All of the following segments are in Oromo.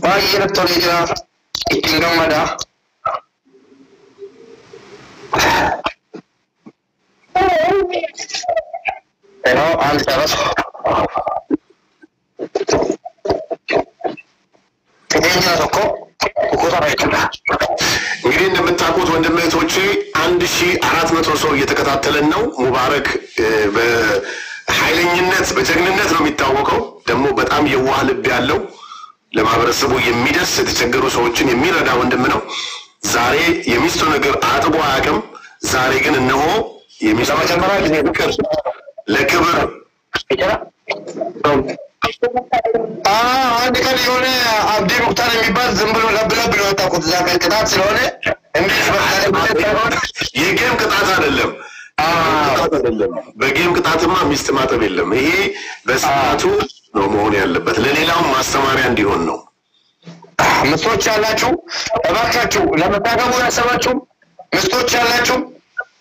باي رتوليجا إتنجم مدا أنت بس تجينا تكو كوكو تبعتنا እንግዲህ እንደምታውቁት ወንድሜቶቼ 1400 ሰው እየተከታተለን ነው ሙባረክ በኃይለኝነት በጀግንነት ነው የሚታወቀው ደግሞ በጣም የዋህ ልብ ያለው ለማህበረሰቡ የሚደርስ የተቸገሩ ሰዎችን የሚረዳ ወንድም ነው ዛሬ የሚስቱ ነገር አጥቦ አያውቅም ዛሬ ግን እነሆ የሚስቱ ለመጀመሪያ ጊዜ ለክብር አንድ ቀን የሆነ አብዲ ሙክታር የሚባል ዝም ብሎ ለብለብ ነው የወጣኩት እዛ ቅጣት ስለሆነ እንዴት የጌም ቅጣት አይደለም በጌም ቅጣትማ ሚስት ማጠብ የለም ይሄ በሰዓቱ ነው መሆን ያለበት ለሌላው ማስተማሪያ እንዲሆን ነው ምስቶች ያላችሁ እባካችሁ ለመታገቡ ያሰባችሁ ምስቶች ያላችሁ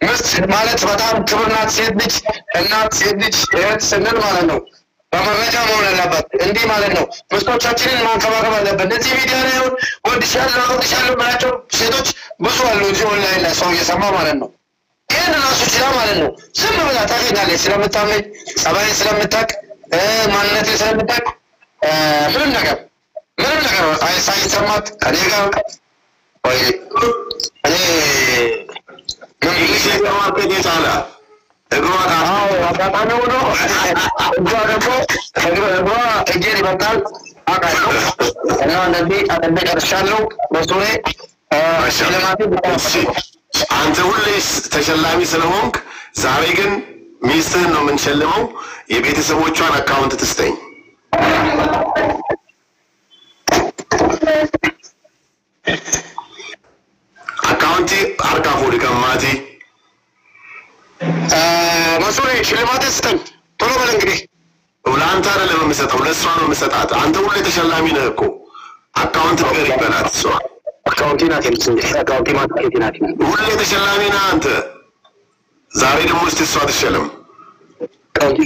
ምስት ማለት በጣም ክብርናት ሴት ልጅ እናት ሴት ልጅ እህት ስንል ማለት ነው በመረጃ መሆን አለበት እንዲህ ማለት ነው ምስቶቻችንን ማንከባከብ አለበት እዚህ ቪዲዮ ላይ ወድሻለሁ ብላቸው ሴቶች ብዙ አሉ እዚህ ኦንላይን ላይ ሰው እየሰማ ማለት ነው ይሄን ራሱ ይችላል ማለት ነው ዝም ብላ ታገኛለች ስለምታመኝ ጸባይን ስለምታውቅ ማንነትን ስለምታውቅ ምንም ነገር ሳይሰማት ከኔ ጋር ወይ እኔ ምን ይሰማል ይታላ እግሯን አባባኑ ነው እግሯ እጄን ይመጣል አቃለው እና እንደዚህ አጠበቀርሻለሁ በሱሬ አንተ ሁሌ ተሸላሚ ስለሆንክ ዛሬ ግን ሚስትህን ነው የምንሸልመው የቤተሰቦቿን አካውንት ትስጠኝ አካውንቲ አርካፎ ሊቀማቲ መስሎኝ ሽልማት ስጠኝ ቶሎ በል እንግዲህ ለአንተ አይደለም የምሰጠው ለእሷ ነው የምሰጣት አንተ ሁሌ ተሸላሚ ነህ እኮ አካውንት ነገር ይበላት እሷ አካውንቲ ናት አካውንቲ ማርኬት ናት ሁሌ ተሸላሚ ነህ አንተ ዛሬ ደግሞ እስቲ እሷ ትሸለም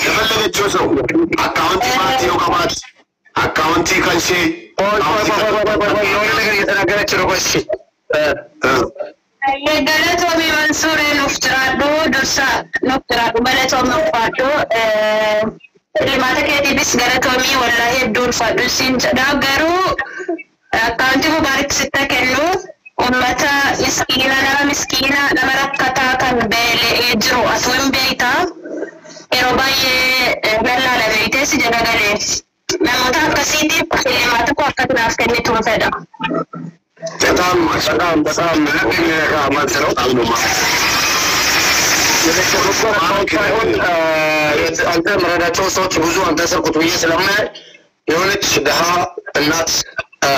የፈለገችው ሰው አካውንቲ ማርቲ ነው ከማት አካውንቲ ከንሺ የሆነ ነገር እየተናገረች ነው ቆይ የገለቶሚ መንሱር ኑፍትራዱ ዱርሳ ኑፍትራዱ ገለቶሚ ፋዱ ሊማተከቲ ቢስ ገለቶሚ ወላሂ ዱር ፋዱ ሲንጨዳገሩ አካውንቲ ሙባረክ ስተከሉ ኡመታ ምስኪና ለመረከታ ከን ቤሌ ጅሩ አስወን ቤታ ኤሮባዬ መላ ለቤቴ ሲጀነገሌ ነሞታ ከሲቲ ሊማተኮ አከትናፍ ከኒቱን ፈዳ በጣም ማንሰለው አንተ መረዳቸው ሰዎች ብዙ አንተ ስርቁት ብዬ ስለማያይ የሆነች ድሃ እናት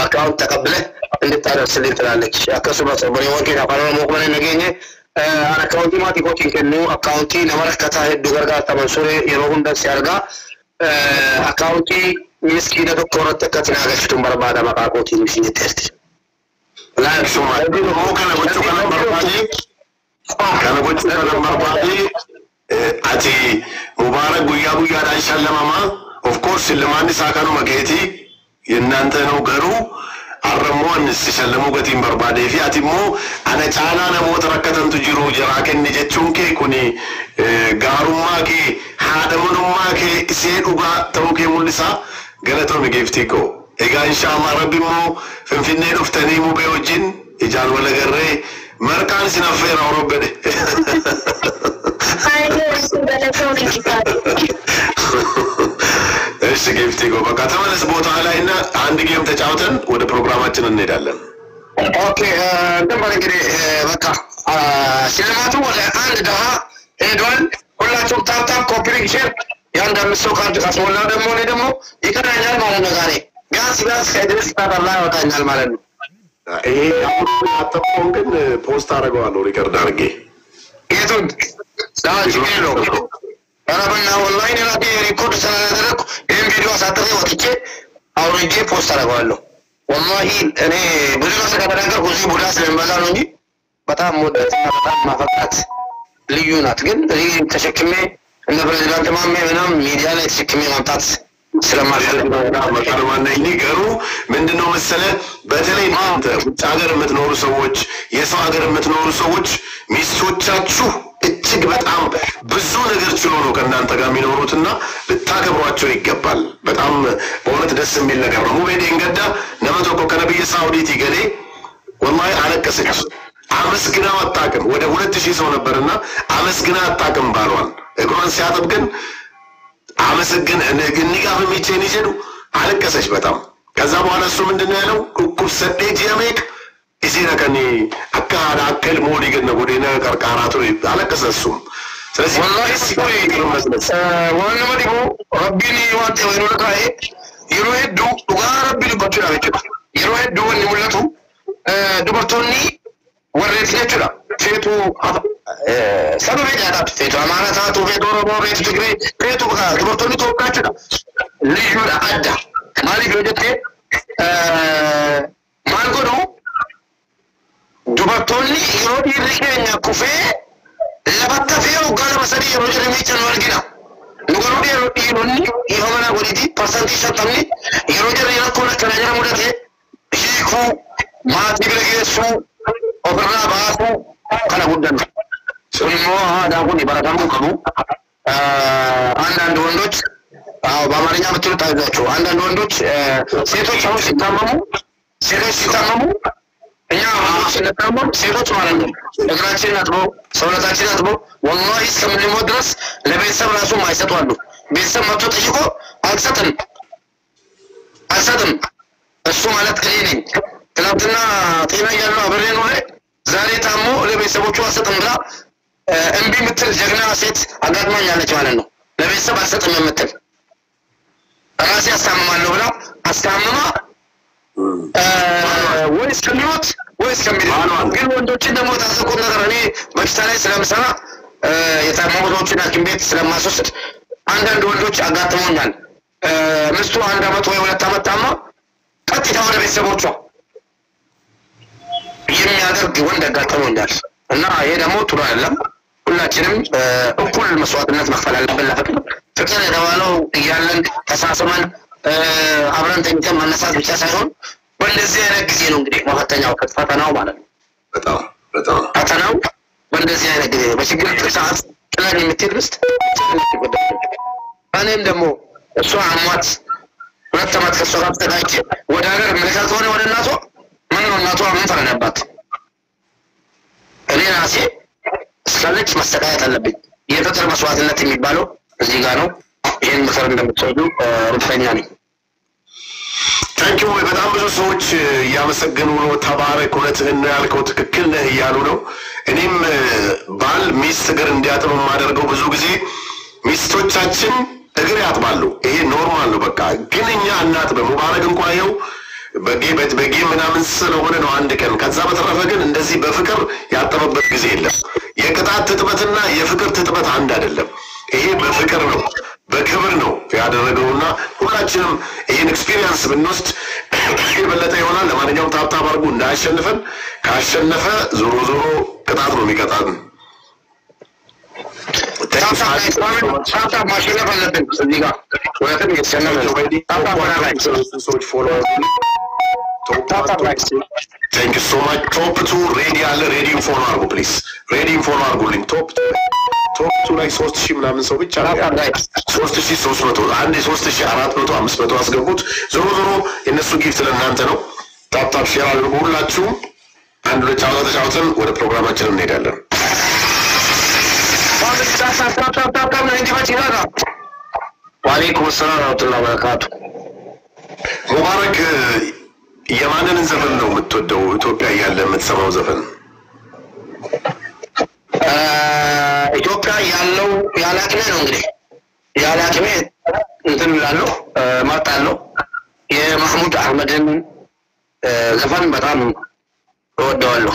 አካውንት ተቀብለህ እንድታደርስልኝ ትላለች ያከሱ በሰበሬ ወንጌል አፋራ ሞክመን ነገኘ አካውንቲ ማቲ ኮቲን ከኑ አካውንቲ ለመረከታ ሄዱ ገርጋታ መንሱሬ የሮሁን ደስ ያርጋ አካውንቲ ምስኪነ ዶክተር ተከትናገሽቱን በርባዳ ማቃቆቲ ምስኪነት لا شو ما هو كان بتشوف أنا مربادي كان بتشوف أنا مربادي أتي مبارك بويا ده إن شاء الله ماما of course اللي ما عندي ساكنوا مكيتي ينانتنو قرو الرمون استشلموا قتيم مربادي في أتي مو أنا تعالى أنا مو تركتن تجرو جراكن نجتشون كي كوني قارو ما كي هذا منو ما كي سيد وقا توكي مولسا قالتهم يجيفتيكو إيجا إن شاء الله ربي مو فنفني نفتني مو بيوجين إيجان ولا جرّي مركان سنفير أو ربنا إيش جيفتيكو بقى تمام الأسبوع على إن عندي يوم تجاوتن وده برنامجنا الندالن أوكي دمبر كده بقى سينماتو ولا عند ده إدوان كلها شوف تام كوبريشن ياندم سوكان تكاسولا دمو يكنا ينال ماله نغاني ቢያንስ ከድረስ ታላላ ወጣኛል ማለት ነው ይሄ አጥፎን ግን ፖስት አደርገዋለሁ ሪከርድ አድርጌ የቱን ዳጅ ነው አረበና ወላሂ ለላቴ ሪኮርድ ስለተደረኩ ይሄን ቪዲዮ አሳጥሬ ወጥቼ አውርጄ ፖስት አደርገዋለሁ ወላሂ እኔ ብዙ ነገር ከተናገርኩ እዚህ ቡዳ ስለምበዛ ነው እንጂ በጣም ወደትና በጣም ማፈቃት ልዩ ናት ግን እዚህ ተሸክሜ እነ ፕሬዝዳንት ማሜ ምናምን ሚዲያ ላይ ተሸክሜ ማምጣት ስለማልፈልግ መቀርማና ይገሩ ምን መሰለህ በተለይ እናንተ ውጭ ሀገር የምትኖሩ ሰዎች የሰው ሀገር የምትኖሩ ሰዎች ሚስቶቻችሁ እጅግ በጣም ብዙ ነገር ችሎ ነው ከእናንተ ጋር የሚኖሩትና ልታከብሯቸው ይገባል። በጣም በእውነት ደስ የሚል ነገር ነው። ሙቤ እንገዳ ነመቶኮ ከነብይ ሳውዲት ይገሌ ወላሂ አለቀሰች። አመስግና አጣቅም ወደ 2000 ሰው ነበርና አመስግና አጣቅም ባሏን እግሯን ሲያጥብ ግን አመስግን ንጋፍ የሚቼን ይጀዱ አለቀሰች በጣም። ከዛ በኋላ እሱ ምንድነው ያለው ኩኩብ ሰዴ ጂያሜክ እዚህና ከኔ አካዳ አከል ሞዲ ገነ ጎዴና ቀርቃራቱ አለቀሰ እሱም። ስለዚህ ወላሂ ሲቆይ ዋና መዲቦ ረቢኒ ዋንተ ወይኑ ለካይ ይሮሄዱ ዱጋ ረቢኒ በቱ ያለች ይሮሄዱ ወኒ ሙለቱ ዱበርቶኒ ወሬት ነችላ ፌቱ ሰበብ ያዳት ፌቱ አማራታቱ ፌቱ ኦሮሞ ፌቱ ትግሬ ፌቱ ዱበርቶኒ ተወካችላ ልዩ አዳ ማሊ ወደቴ ማልጎዶ ዱበርቶኒ ይሮዲ ሪከኛ ኩፌ ለበተፌው ጋር መሰዲ ይሮዲ የሚጨን ወርግና ንጎሮዲ ይሮዲ ይሆመና ወዲዲ ፐርሰንት ይሰጣምኒ ይሮዲ ይራኮና ከነገራ ሙደቴ ሂኩ ማቲ ብለጌሱ ኦብራ ባሱ ከነ ጉደን ሱልሞ ዳጉን ይባራታሙ ከሙ አንዳንድ ወንዶች በአማርኛ ምትሉት አይዛችሁ አንዳንድ ወንዶች ሴቶች አሁን ሲታመሙ እኛ ስንታመም ሴቶች ማለት ነው እግራችንን አጥበው ሰውነታችንን አጥበው ወላሂ እስከምንሞት ድረስ ለቤተሰብ ራሱ ማይሰጧሉ። ቤተሰብ መጥቶ ጠይቆ አልሰጥም እሱ ማለት እኔ ነኝ ትናንትና ጤና ያለው አብሬ ኖሬ ዛሬ ታሞ ለቤተሰቦቹ አልሰጥም ብላ እምቢ ምትል ጀግና ሴት አጋጥማኛለች ማለት ነው። ለቤተሰብ አልሰጥም የምትል ራሴ አስታምማለሁ ብላ አስታምማ ወይስ ከሚሞት ወይስ ከሚድን ግን ወንዶችን ደግሞ ታሰቁት ነገር እኔ በሽታ ላይ ስለምሰራ የታመሙ ሰዎችን ሐኪም ቤት ስለማስወስድ አንዳንድ ወንዶች አጋጥመውኛል። ምስቱ 1 ዓመት ወይ 2 ዓመት ታማ ቀጥታ ወደ ቤተሰቦቿ የሚያደርግ ወንድ አጋጥመውኛል እና ይሄ ደግሞ ጥሩ አይደለም። ሁላችንም እኩል መስዋዕትነት መክፈል አለብን ለፍቅር። ፍቅር የተባለው እያለን ተሳስመን አብረን ተኝተን መነሳት ብቻ ሳይሆን በእንደዚህ አይነት ጊዜ ነው እንግዲህ መፈተኛው ፈተናው ማለት ነው። በጣም ፈተናው በእንደዚህ አይነት ጊዜ በችግር ሰዓት ጥለን የምትሄድ ምስት እኔም ደግሞ እሷ አሟት 2 ዓመት ከእሷ ጋር ተጋጭቼ ወደ ሀገር ምልካ ከሆነ ወደ እናቷ ምን ነው እናቷ ምን ፈረደባት? እኔ ራሴ እስካለች መሰቃየት አለብኝ። የፍቅር መስዋዕትነት የሚባለው እዚህ ጋር ነው። ይህን ምክር እንደምትወዱ እርግጠኛ ነኝ። ታንኪዩ። በጣም ብዙ ሰዎች እያመሰገኑ ነው። ተባረክ፣ እውነትህን ነው ያልከው፣ ትክክል ነህ እያሉ ነው። እኔም ባል ሚስት እግር እንዲያጥብ የማደርገው ብዙ ጊዜ ሚስቶቻችን እግር ያጥባሉ። ይሄ ኖርማል ነው በቃ። ግን እኛ እናጥብ ሙባረክ እንኳን ይኸው በጌ ምናምን ስለሆነ ነው 1 ቀን። ከዛ በተረፈ ግን እንደዚህ በፍቅር ያጠበበት ጊዜ የለም። የቅጣት ትጥበትና የፍቅር ትጥበት አንድ አይደለም። ይሄ በፍቅር ነው በክብር ነው ያደረገውና ሁላችንም ይሄን ኤክስፒሪየንስ ብንወስድ የበለጠ ይሆናል። ለማንኛውም ታብታብ አድርጉ እንዳያሸንፈን። ካሸነፈ ዞሮ ቅጣት ነው የሚቀጣን። ታብታብ ማሸነፍ አለብን። እዚህ ጋር ወለተም የተሸነፈ ሰዎች ፎሎ Thank you so much. Top 2 ready ያለ ready ፎሎ አድርጉ ፕሊዝ። ready ፎሎ አድርጉልኝ። top 2 ላይ 3000 ምናምን ሰው ብቻ ነው። 3300 አንዴ 3400 500 አስገቡት። ዞሮ የነሱ ጊፍት ለእናንተ ነው። ታፕ ሼር አድርጉ ሁላችሁም። አንድ ለቻው ተጫውተን ወደ ፕሮግራማችን እንሄዳለን። ወአለይኩም ሰላም ወራህመቱላሂ ወበረካቱ። ሙባረክ የማንን ዘፈን ነው የምትወደው? ኢትዮጵያ ያለ የምትሰማው ዘፈን? ኢትዮጵያ ያለው ያላቅሜ ነው እንግዲህ ያላቅሜ እንትን እላለሁ እመርጣለሁ። የማህሙድ አህመድን ዘፈን በጣም እወደዋለሁ።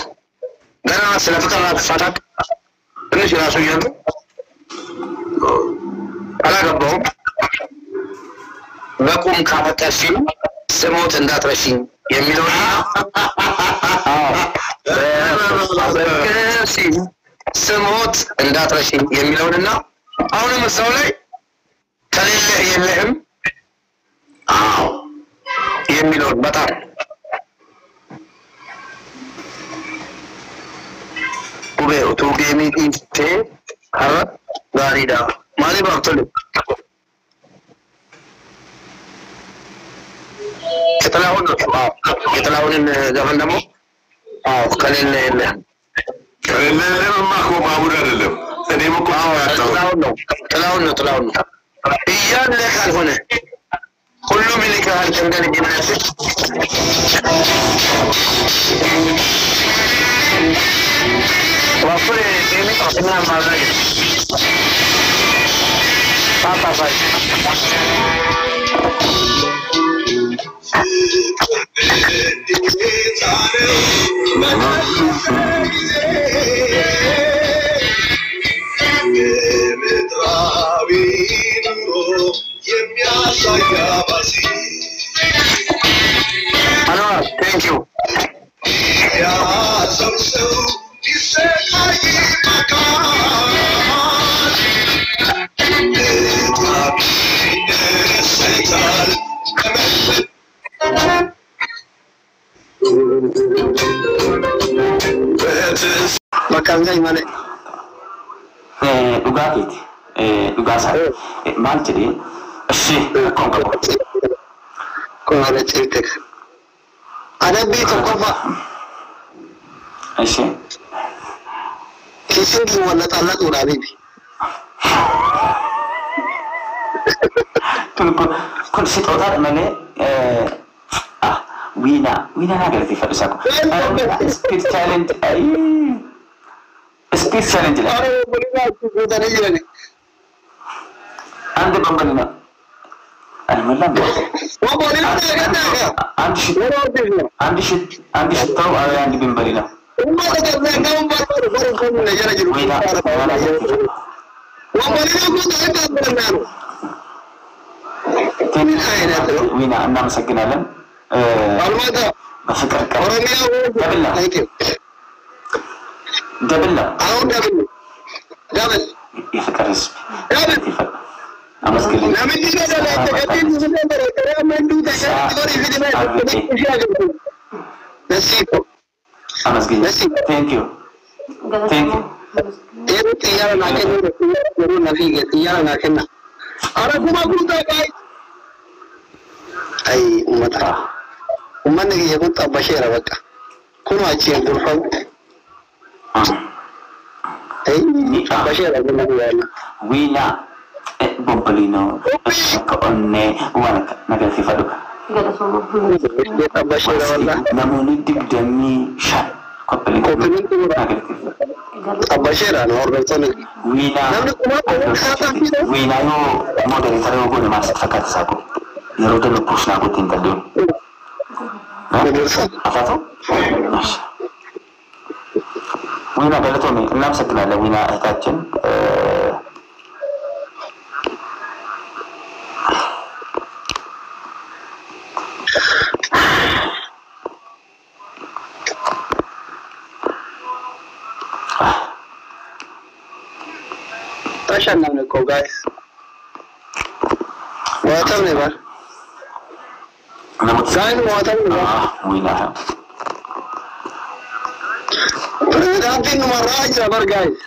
ገና ስለ ፍቅር አፈታት ትንሽ ራሱ እያሉ አላገባውም። በቁም ካፈቀርሽኝ ስሞት እንዳትረሽኝ የሚለው ስሞት እንዳትረሽኝ የሚለውንና አሁንም እዛው ላይ ከሌለህ የለህም የሚለውን በጣም Ube utuu geemii dhiiftee har'a gaariidha. Maaliif haftole? Kitalaawwan gaafan ደግሞ ከሌለ የለ ከሌለ ለማ እኮ ባቡር አይደለም እኔም እኮ ጥላውን ነው እያለ ካልሆነ ሁሉም ይልካል ከእንደልጅነት ዋፍሬ ጤሚ ጣፍና ማድረግ ታታፋይ Thank you. Makan gay male. Ugakit. Ugasa. Mal jadi. Si. Kau ada cerita. Ada begitu kau Aisyah. Kisah tu wala taala tu rabi. Kun si total mana Wina nak kerja pada saya. Speed challenge, speed challenge lah. Orang boleh nak tu dah ni jadi. Anda bambang nak. Alhamdulillah. Wah boleh nak kerja. Andi shit tahu ada yang dibambang nak. Umma dah kerja, kau baru kau ni jadi jadi. Wina, Wah boleh nak tu dah kerja. Wina, anda masih kenalan? Almada. Masukkan. Orang ni thank you. Double. Ya sekarang. Double. Amas kali. Nama kita dah terkait dengan kerja mandu dah kategori video. Nasib. Amas kali. Thank you. Ini tiada nak kena, baru nanti tiada nak kena. Orang cuma buta guys. Ay umat ni dia pun tak bashir awak. Kuno aci yang berfau. Bashir awak ni dia. Wina Bombalino Kaonne Wanak Nagasifado. Dia tak bashir awak. Namun itu demi shat. Kopelin tak bashir orang tu ni. Wina yo model taruh guna masuk sakat saku. Yaruda lu push nak buatin tadi. Apa tu? Wina kalau tu ni, enam sekian ada Wina attachment. Tasha namanya kau guys. Macam ni bar. Kain macam ni bar. Wina. Nanti nomor aja bar guys.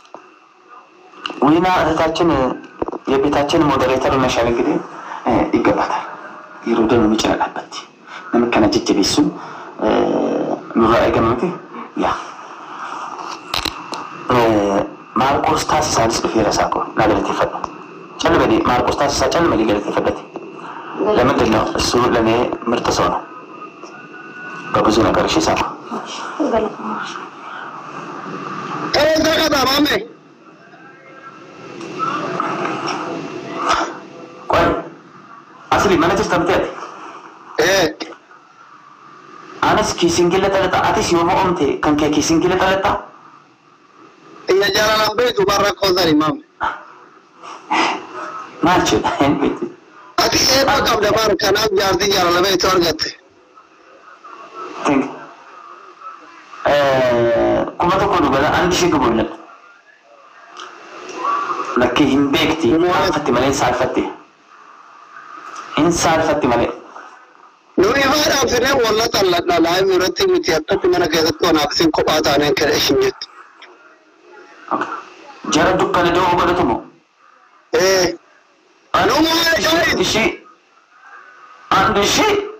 Wina attachment ya betachen moderator mashal gini. Igabatar. Yaruda lu macam apa ti? Nama kena jadi bisu. Nura agam nanti. Ya. Marcos tasis hadis befira sako nagar tifat chal badi Marcos tasis chal mali gar tifat lama dinno su lane mirtasono babuzu nagar shi sako jaga dah mame koi asli mana cerita betul anas kissing kita terletak atas yomo omte kan kayak kissing kita terletak iya jalan lambe tu barra cosa ni mam macam ni ati apa kau dah bar kanam jadi jalan lambe tu orang kata think kuma tu kau juga andi sih kebunan laki himbekti fatti malay salfatti insal fatti malay Nuri fara fina wallah tallat la lai murati mutiyata timana kaza to na sin ko bata ne kare shinjit جرى دكان دو قدتمو أنا ما جاي شيء عندي شيء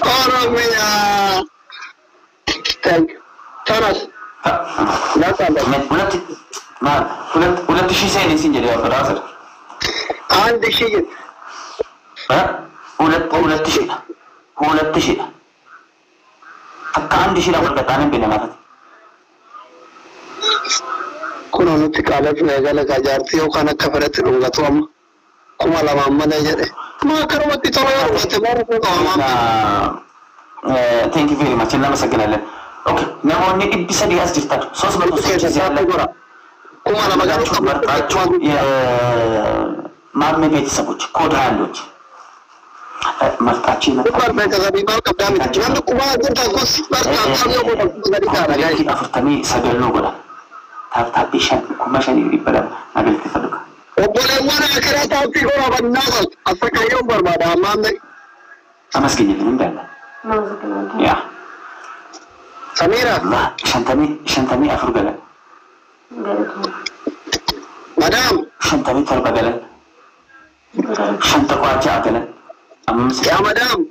أرميا thank you ترى لا تعلم ولا شيء سيني سنجري يا فرازر عندي شيء ولا شيء حتى عندي شيء أقول كتاني بينما كنا نتكلم في هذا الكجارتي وكان كفرت لغتهم كما لما أمنا جري ما كانوا تطلعوا وتبارك الله thank you very much الله مسكنا له okay نموني إبسا دي أسجلتك صوص بتوصل زيادة كما لما قالوا يا ما بيت سبوج كود هاندوج مرتاحين كما بيت سبوج ما كبدامي جنب كما أنت قص بس كم يوم بدي كارا جاي أفرتني سجل نقوله تاب بيشان كم شان يريد بلا نقول تفرق وبلا وانا كره تابي كورا بناقل أفكر يوم بربادا ما عندي أمسكني من بلا يا سميرة لا شنتمي أفرق له مدام شنتمي تربى له شنتك واجع له يا مدام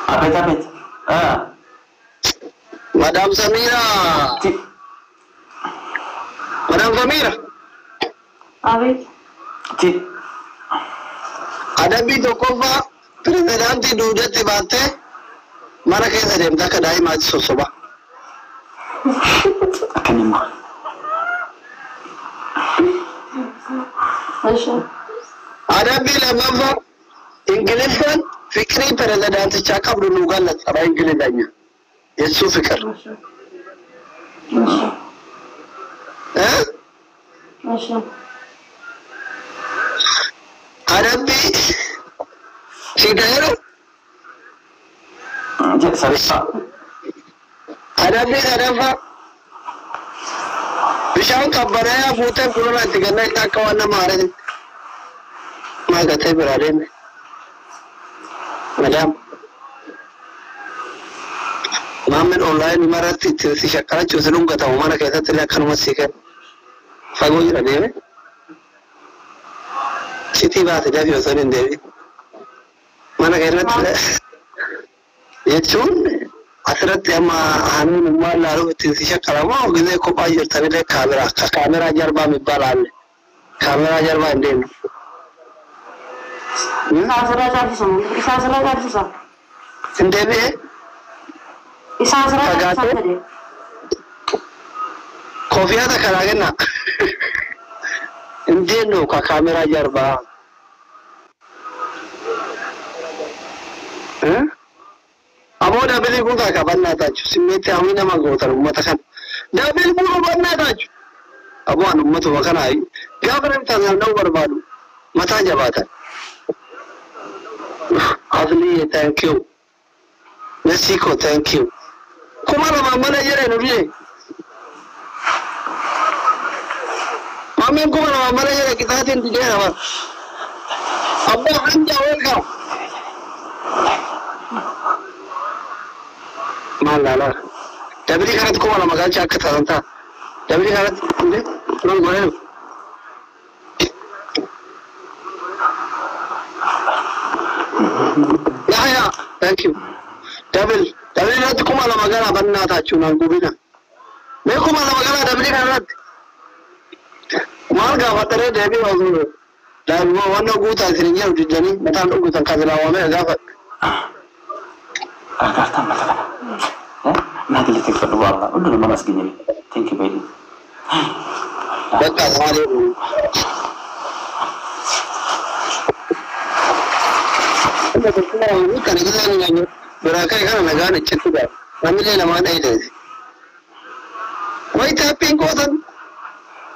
أبيت مدام سميرة مدام سميرة أبيت ada bi tokkoffaa pirezidaantii duudatti baattee mana keessa deemte akka daa'imaatti sossoba. Akkanuma. Adabbii lammaffaa Ingiliffaan fikirii pirezidaantichaa qabdu nu gallatama Ingilizanya jechuu fikir. Adabbii Sigaro adabbii sadaffaa bishaan qabbanaa'aa fuutee fuuldura itti gannaa itti akka waan nama haaranitti maal gatee biraa deemne madaam maammin onlaayinii maratti itti si shakkarachuun si dhungatamu mana keessatti illee akkanuma si kennu fagoo jira deeme citii baate dafii osoo hin deebiin mana keessatti jechuun asirratti amma hanuunummaa ilaaluuf ittiin si shakkaramoo gisee kophaa jirtanillee kaameraa jarbaa mibbaa laalle kaameraa jarbaa hin deemnu. Hin deebi'ee fagaatee koofiyyaata karaa kenna hin deemnu ka kaameraa jarbaa. Amo dabili buka ka banna tachu simete amina magotar ummata kan dabil buka banna tachu abu an ummatu makana ai gabran tan na barbadu mata jabata Azli thank you Mexico thank you kuma la mamana yere no biye mamen kuma la mamana yere kitatin dijera ba abba anja welcome Malala. Dabiri kanat ko wala magal chak taranta. Dabiri kanat inde non gore. Ya thank you. Dabiri kanat ko wala magal banna ta chuna gubina. Me ko wala magal dabiri kanat. Mal ga watare debi wazu. Da wannan guta sirinya udjani matan ugutan kazala wa me ga Agartan mata ما اللي تكفر والله قول له ما مسكيني ثانك يو بيبي بقى زمالي كان كده براكاي كان نغان تشتدا نملي لما دايده وای تاپین کوتن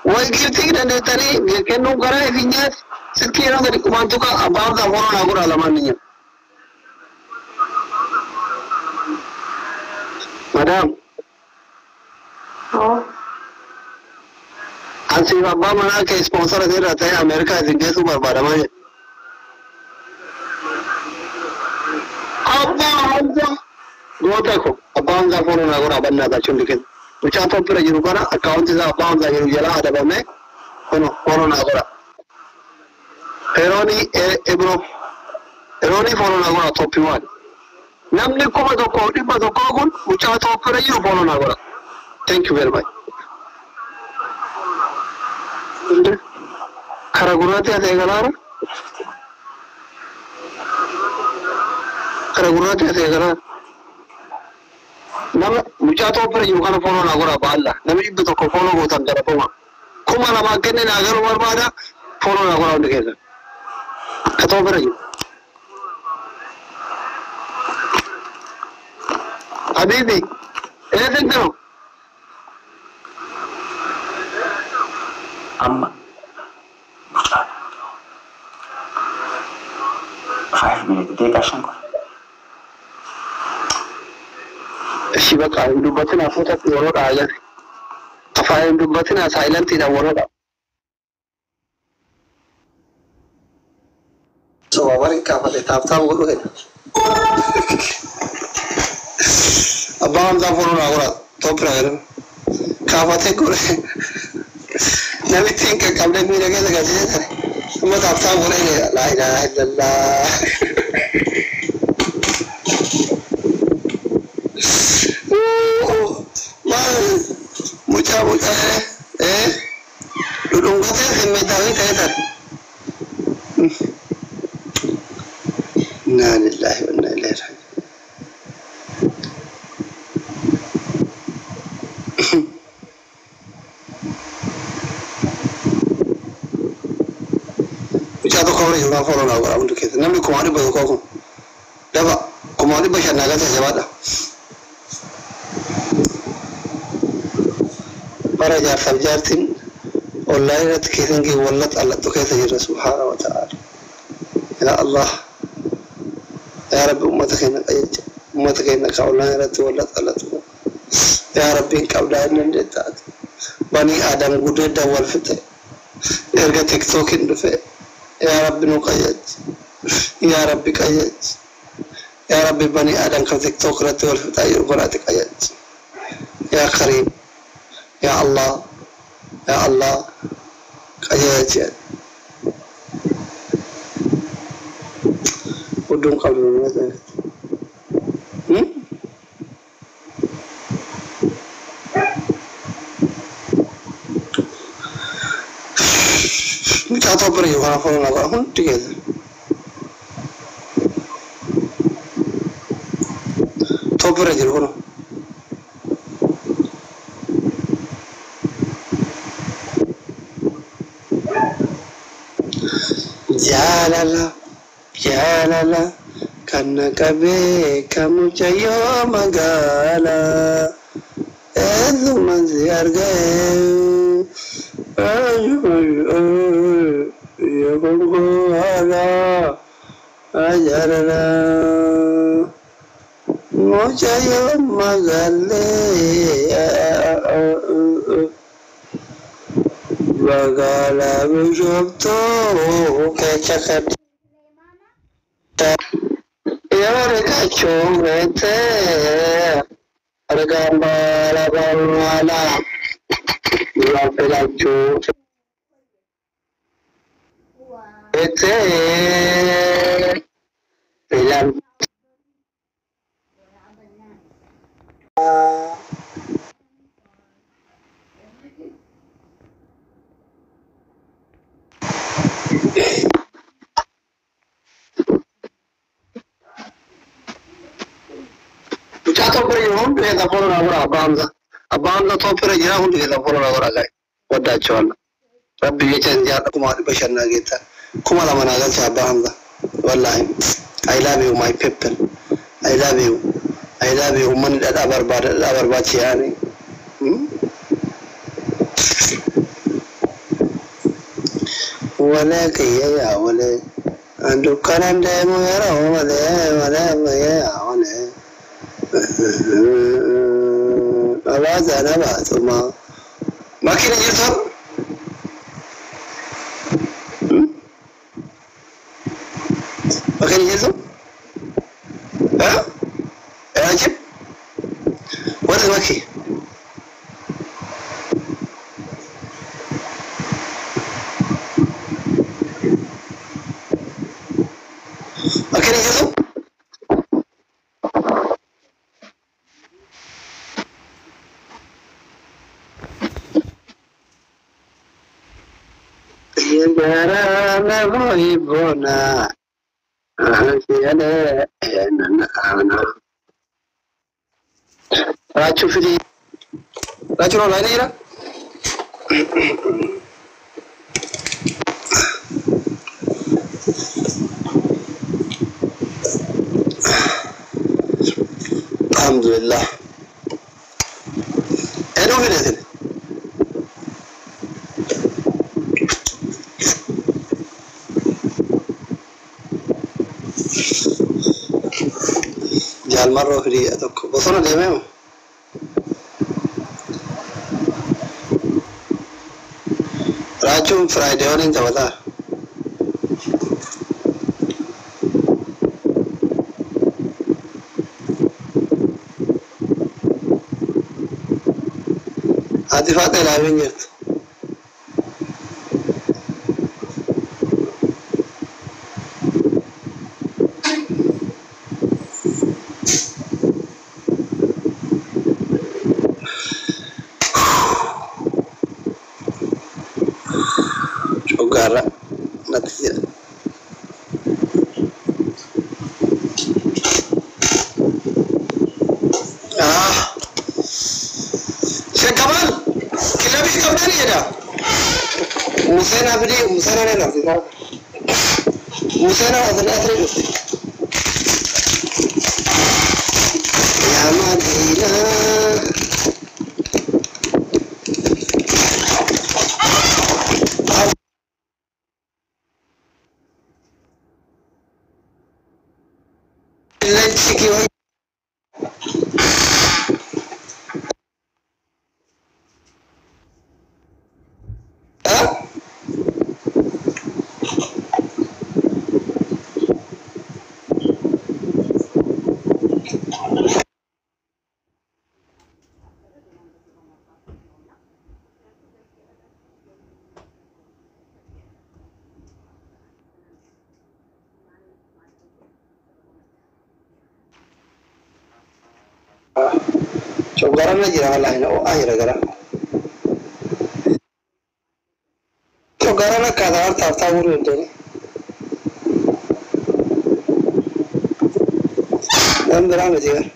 وای گیرتی دنه تری کنو غراي فينيا سكيرا غري كمانتوكا ابار دا مورو ناغورا لمانيا Madam. Oh. Ansi babba mana ke sponsor दे रहता है अमेरिका जिंगे सुपर बारह में अब्बा अब्बा वो देखो अब abbaan isaa foonoo naa godhaa bannaa taachuun dhiqeet mucaa toppira jiru kana akkaawunti isaa abbaan isaa jiru jalaa adabamee foonoo naa godhaa Herooni foonoo naa godhaa toppii waan namni 100 kun mucaa toppira jiru foonoo naa godhaa thank you very much kara gurraatti ati eegalaara kara gurraatti ati eegalaara nama mucaa toppira jiru kana foonoo naa godhaa baalla namni 100 foonoo gootan gara kuma lamaa kennee naa garuu barbaada foonoo naa godhaa hundi keessa ka toppira jiru Habibi anything to amma 5 minutes deeqa shan kun shi baka dubbatina futa waro da ayan afayin dubbatina silent da waro da so wari ka fade tafta wuro he abam da wuro na wuro to prayer ka fate gore nabi tinka kabla mi rage daga je kuma tafta wuro he la ilaha illallah mucha dudungate semetawi kaitan inna lillahi wa inna ilaihi raji'un mucha to kawre yuga foro na gora undu kete namni ko wani ba ko daba ko wani ba shanna ga ta jabada فرجع فجارتين والله لا تكيثنجي ولت الله تكيث سبحانه وتعالى يا الله يا رب أمتك إنك والله لا تولت الله يا رب إنك أولاد من جدات بني آدم قدر دول فتح يرجع تيك توك إندفع يا رب نقيد يا رب قيد يا رب بني آدم كتيك توك رتول فتح يرجع تقيد يا كريم يا الله يا الله قياجي ودون قبل المثل مش هتعبر يوها فرنا بقى هون together تعبر يجي هون jaalala kana qabee kamuchayyoo magaala eezumansi argee yogongoala jaalala muchayyoo magaalee bagala bishopto kechakati yare kachomete argambala balwala yapelacho ete pelan mucha toppira jiru hundi keessa foonoo naa godhaa abbaansa toppira jira hundi keessa foonoo naa godhaa gaa'e waddaachawalla rabbi jecha jaarra 500 geetta 2000 naa galcha abbaansa wallahi I love you my people I love you ummanni dhadhaa barbaachi yaani wale kiyya yaa wale dukkanan deemu yeroo wale yaa wale abaza nabatuma makina jirtu makina jirtu ajib مكي مكان يجلو يا ما يبونا أنا راجو في راجو ولا نيرة الحمد لله أنا وين هذا جال مرة في أتوقع بصنا اليوم راجو فرايدي ولا أنت ولا هذه فاتة لاعبين جت شوكارا نتيجة كمان كلا بيكمل يدا موسينا بدي موسينا نرفي موسينا هذا الأثر يا مدينة اللي شوكارا نجرا والله إنه أجرا جرا شوكارا نكذا أرتاح ورود ده دم درام جيار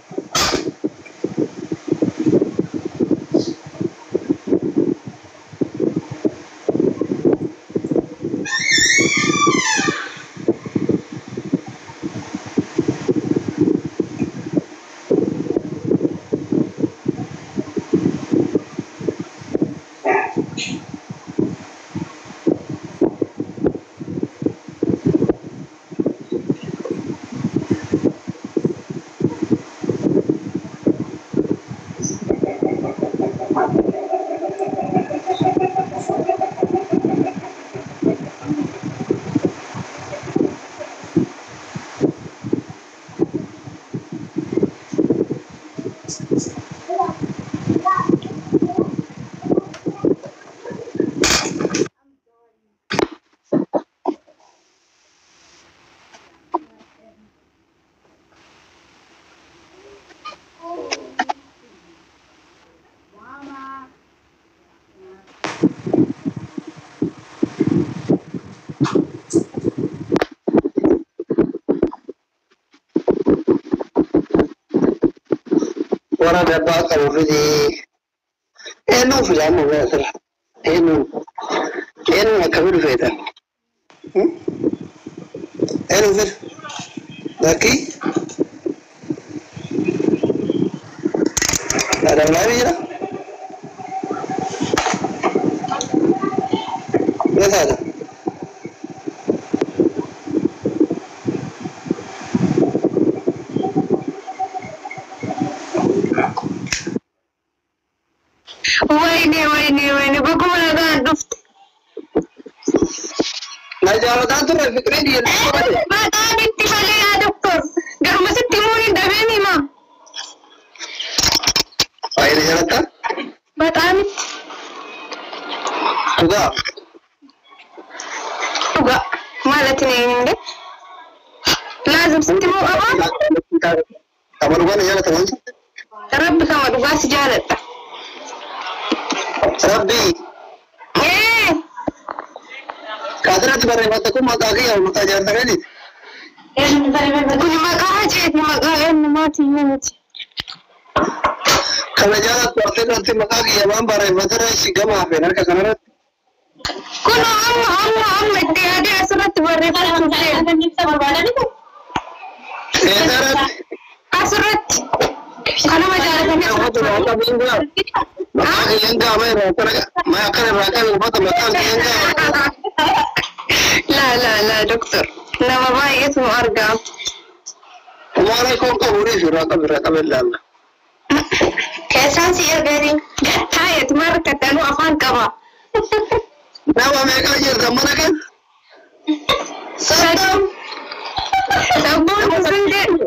ورا دبا كوفدي إنه في جامع واسر إنه كبير فيدا إنه في لكن هذا ما بيجرا بس هذا ويني بقول أنا دفت لا جالدان ترى فكرة دي ما تاني تفعلي يا دكتور قالوا ما ستموني دبيني ما جالتا بتعمل توقع مالتني لازم ستمو أبا kamar wani yana ta wani ربي كما تبغى سجالة rabbi إيه kadrat bare mata kuma ka ga yau mata jar tare ne كل ما قاعد ما قاعد ما تيجي kana jara to sai kan sai maka ga yawan bare mata shi gama fe narka kanar كل أم دي هذه أسرت بري eh darat أسرت أنا ما جالس maka yanga mai rakar mai akara rakar mata maka yanga لا دكتور لما باي اسمه أرقام wala ko ka wuri shi rakar lalla كأساسي أرقامي هاي تمرك تلو أفان كما nawa mai ka jir da mana kan sabun sendiri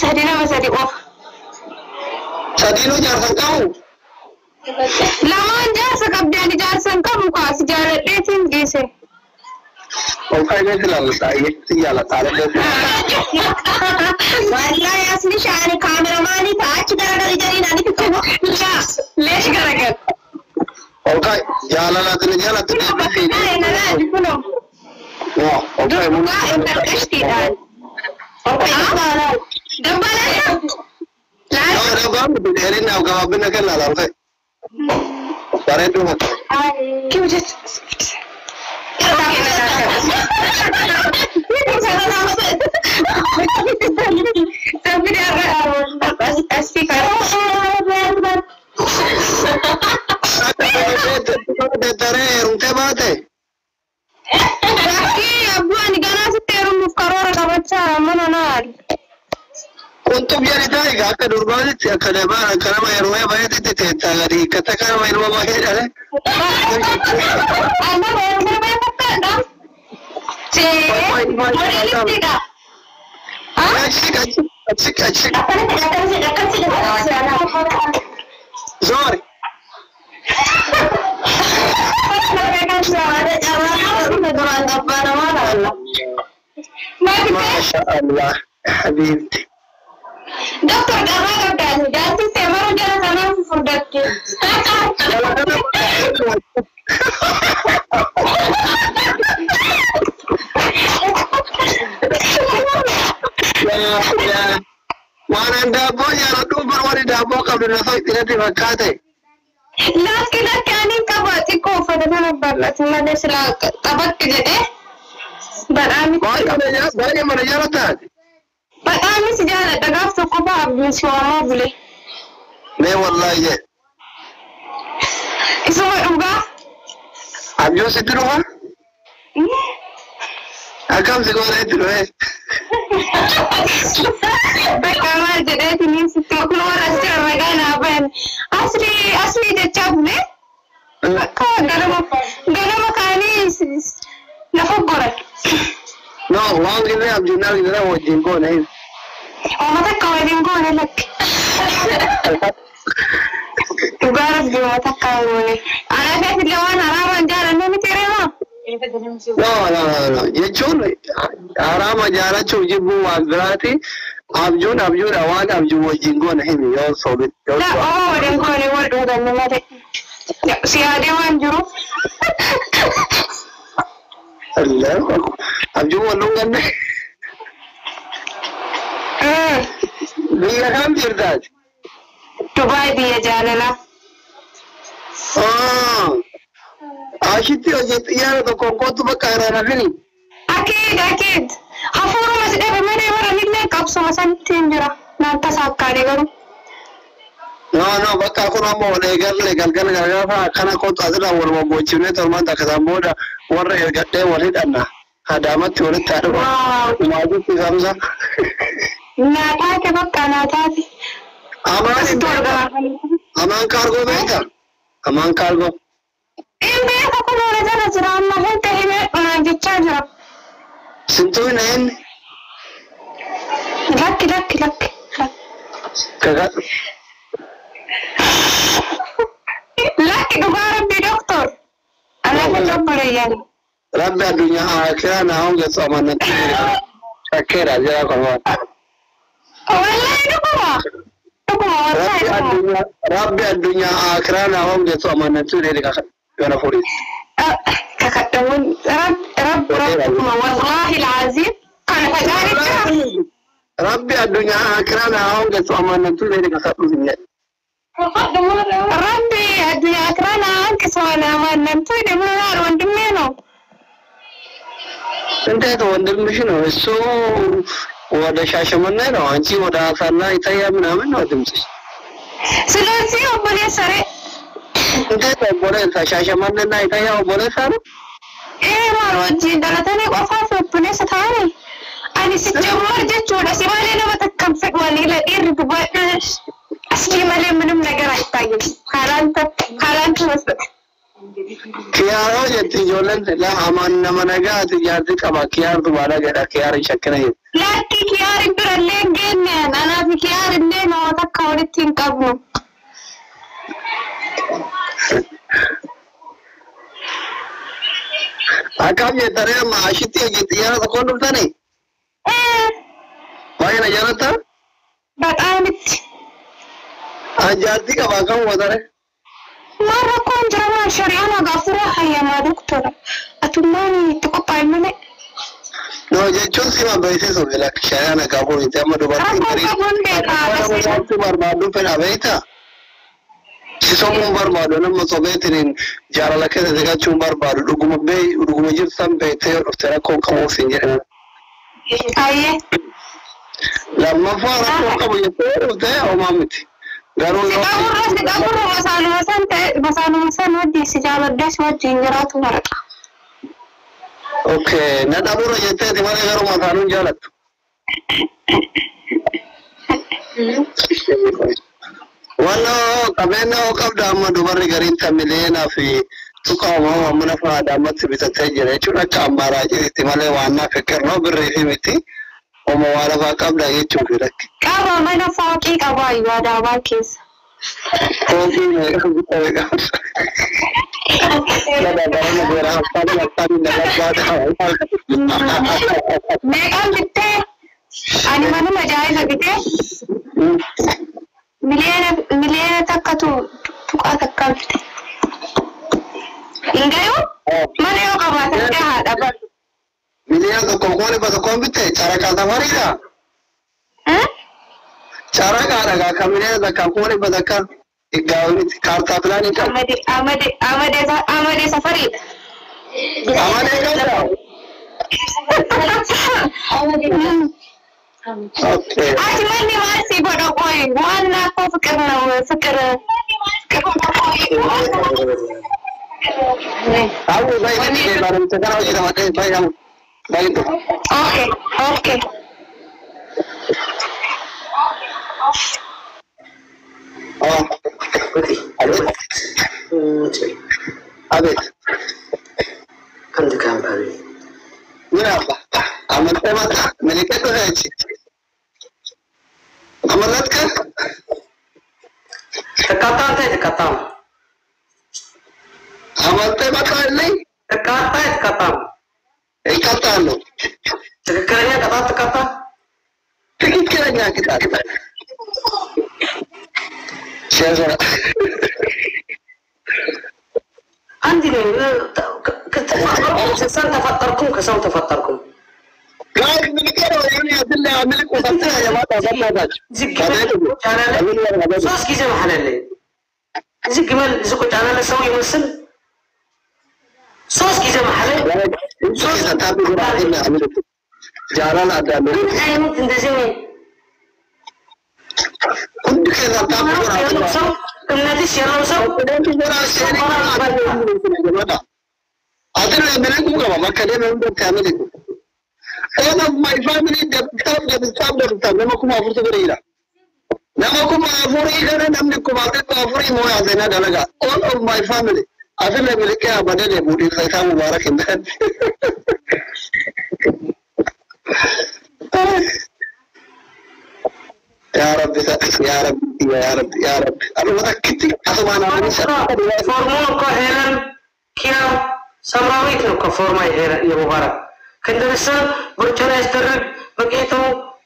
sadi nama sadi oh sadino jar san kamu lama jar sakabda ni jar san kamu ko asjara dating gise on kai ne tilal sai ya la tare da wallahi asli shani kameramani ta achi dara jari nani ko lesh karagat on kai ya la tin ya la tin no on kai mun ga inda kashti dan okay gambala la da ba mu da yarin na ga abin kan la kai bare to ha kiu just tare unke baat hai untuk biar itu ya kan urban itu karena mana karena main rumah banyak itu tadi katakan main rumah banyak ada Acik. Sorry. Masya Allah, Habibti. Dokter jangan ganti semar jangan sama produknya. Ya. Mana dabo ya tu berwari dabo kalau nafas tidak dimakai. Laki-laki ani kabati ko pada mana berlas mana sila kabat kejade. Berami. Banyak mana jalan tadi. Berami sejarah dagang suku babu suama boleh. Ne wallahi je. Isu enggak. Abjo situ rumah? Akam sekolah itu eh. Pertama jadi ini situ keluar asal mereka naben. Asli jejak ne. Gana makani nafagora. No, wang ini abjo na ini na wajin ko na ini. Oh mata kawin ko ne lak. Ugaras di mata kawin. Anak saya lawan haraman jalan ni terima. No. Jechuun haraama jaalachuuf jibbuu waan biraati. Abjuun awaan abjuu wajjin goona himi yoo soobit. Waliin goone wal dhuganne malee. Si yaadee waan jiru. Abjuu wal dhuganne. Biyya kam jirtaati? Dubai biyya jaalala. Ashitti hojii xiyyaara tokkoon kootu bakka haraana fini. Akid. Hafuuruma si dhabe malee waranillee qabsuma sanatti hin jira. Naanta saakkaadhe garuu. No, bakka kun ammoo wal eegalle galgala gaafa akkana kootu asirraa wal moggochifnee tolmaan takkasaan booda warra ergadhee wal hidhanna. Adaamatti walitti haadhuma. Maajitti samsa. Naataate bakka naataate. Amaan kaargoo beekta? Amaan kaargoo. Beeka kun wala jala jira amma hunda himee jechaa jira. Sintuu hin eenye? Lakki. Kakak. لكن ربي دكتور أنا كجبر يعني ربي الدنيا كنا هم قصامنا شكرا جزاكم والله ربي الدنيا كنا هم قصامنا تريد كنا فوري كخدمون رب والله العظيم أنا فجأة ربي الدنيا كنا هم قصامنا تريد كنا ربي الدنيا أكرنا عنك سوانا ما نمتوي دمنا وندمينو انت وندم شنو السو ودا شاشمنا ነው አንቺ ወደ አሳና ይታያ ምናምን ነው ድምጽሽ ስለዚህ ወበለ ሰሬ እንዴት ወበለ ሻሸመኔና ይታያ ወበለ ሰሩ ማሮጂ ደረተኔ ቆፋፍ ወበለ ሰታኔ አኒ ሲጀመር ጀቹ ወደ ሲባሌ ነው ተከምፈቅ ወኔ ለዲር ግባሽ እስኪ ምንም ነገር አይታይም ካላንተ መስጠት ኪያሮ የትጆለን ለአማን ነመነጋ ትያዝ ቀባ ኪያር ዱባላ ገዳ ኪያር ይሸከነኝ ላኪ ኪያር ብረለ ገነ አና ኪያር እንደ ነው ተካውልቲን ቀብኑ አካም የተረ ማሽቲ የጥያራ ተቆንዱታኔ ዋይና ያረታ በጣም አጃቲ ቀባከም ወደረ مرة كون جرى شريعة غفورة يا ما دكتور أتمنى تقطع مني no jechuun sima beeksisa soogela shayana gaafuu itti amma dubartiin garii barbaadu fedha beektaa sisomuun barbaadu nama sobeetiniin jaalala keessa degachuun barbaadu dhuguma jirtan beektee dhufte rakkoon qabuuf hin jedhan ayyee lammaffaa rakkoon qabu jettee dhufte homaa miti garuu Sigaburo masaluma san wajjin si jaaladdees wajjin jiraatu maraqa. Okay, nadaburo jetteeti malee garuu masaanuun jaalattu. Wannoo qabeenya hoo qabda amma dubarri gariin tamileenaa fi tuqa uumamaa mana fa'aadha ammatti bitattee jira jechuudha akka ammaaraa jirti malee waannaa fikirnoo birrii fi miti homo waa lafaa qabda jechuun fi rakke. Qaba mana fooqii qaba Ibaadaabaa keessa. Fooqii meeqa bitame qaba. Meeqaan bittee ani manuma jaayisa bitee miliyoona takkatu tuqaa takkaan fite. Ingayuu mana yoo qabaatan haadha bar. Miliyoona tokko koone basa koon bitte carakaa safariidha. Carakaadha kan miliyoona takka koone basa kan iggaawwiti kaartaa pilaanii kan. Amade safariidha. Amade qabda. Okay. Ati manni maal si godha qoyi waan naafoo fikir Aku baik ni baru sekarang kita makan baik kamu. Baik tu. Okay. Oh. Habis. Kan dekat hari. Berapa? Amat mata. Mereka tu haji. Amalat kan? Dekatan. Amat mata ni? Dekatan. Kata lo. Sekiranya kata. Sekiranya kita. Siapa? Andi ni, kesan tafattarkum. Guys, mereka orang ini adalah milik orang saya mata sama saja. Sos kisah mahal ni. Zikmal zikut ana la sawi muslim. Sos kisah mahal. Sos tapi berarti nak jalan ada. Ay mungkin dazimi. Untuk kita tapi berarti. Nanti siapa usah? Ada milik gua, makanya memang family. All of my family that nama kuma afur tu beri lah. Nama kuma afur ini kan nama kuma afur ini mau ada nak dalaga. All of my family. Ada milik apa ada le budi saya mubarak indah. Ya Rabbi. رب يا رب يا رب يا رب أنا متأكد أسمعنا فورمون كهيلن كيا سمراوي كفورما يا مبارك كنت لسه برجع يسترق بقيتو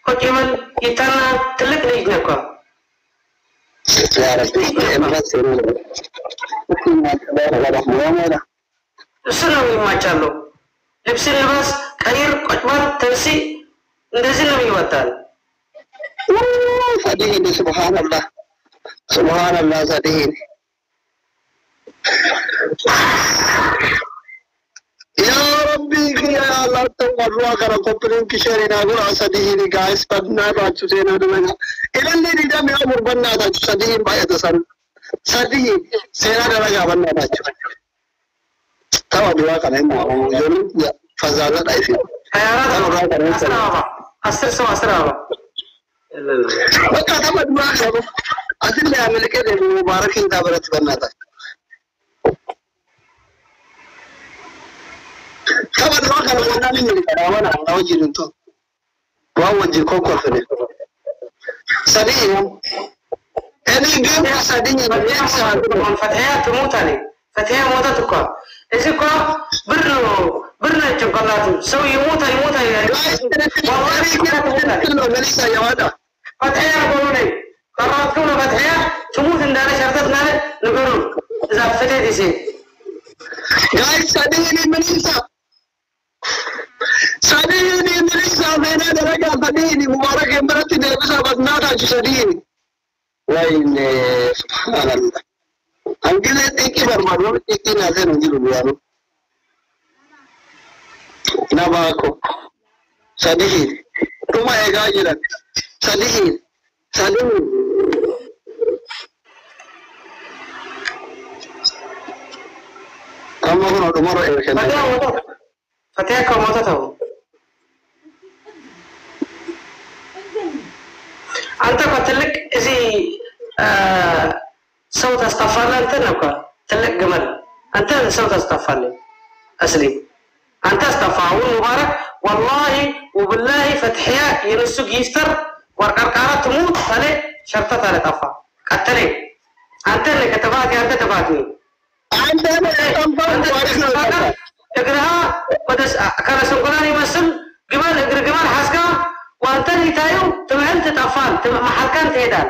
كجمل يتنا تلك نيجنا كا يا رب سنوي ما جالو لبس اللباس كير قطبان تنسي እንደዚህ ነው ይወጣል صديقي سبحان الله سبحان الله صديقي يا ربي يا الله تمروا كرا كوبرين كشرينا غرا صديقي गाइस पदना बाचू से ना दमेगा इलने दिदा में और बनना था صديقي भाई तसन صديقي सेना दरगा बनना बाचू तवा दुआ करने ना जरूर फजाला दाइसी أسرع بقى تما دماغ شباب أدل لي عمل كده مبارك انت برت بناتا تما دماغ أنا وانا من الكلام أنا وجه انتو وجه كوكو فني صديق أنا جيم يا صديق فتحية تموت علي فتحية موتتك إذا برنا جنقلاته سوي يموت والله لسه يا وادا فتحية قولوني قرأتكم فتحية تموت عندنا شرطتنا نقول إذا فتحي سي guys صديقني مليسا بينا درجة صديقني مبارك امبرتي نلبسها بدناتا صديقني وين سبحان الله أنجل تيجي برمجة تيجي نازل نجيب بيانو نباكو صديقي توما إيجاجيلا صديقي أما هو نمر إيجاجيلا فتاة كموتته أنت قلت لك إذا صوت استغفر أنت نبقى تلك جمل أنت صوت استغفر لي أصلي أنت استغفر مبارك والله وبالله فتحيا ينسوق يفتر ورقرقارة تموت عليه شرطة على طفا قتلي أنت اللي كتباتي أنت تباتني أنت اقرها ودس كان سنقولاني مثل جمال اقر جمال حسكا وأنت اللي تايو تمهل تتأفال محل كان تهدان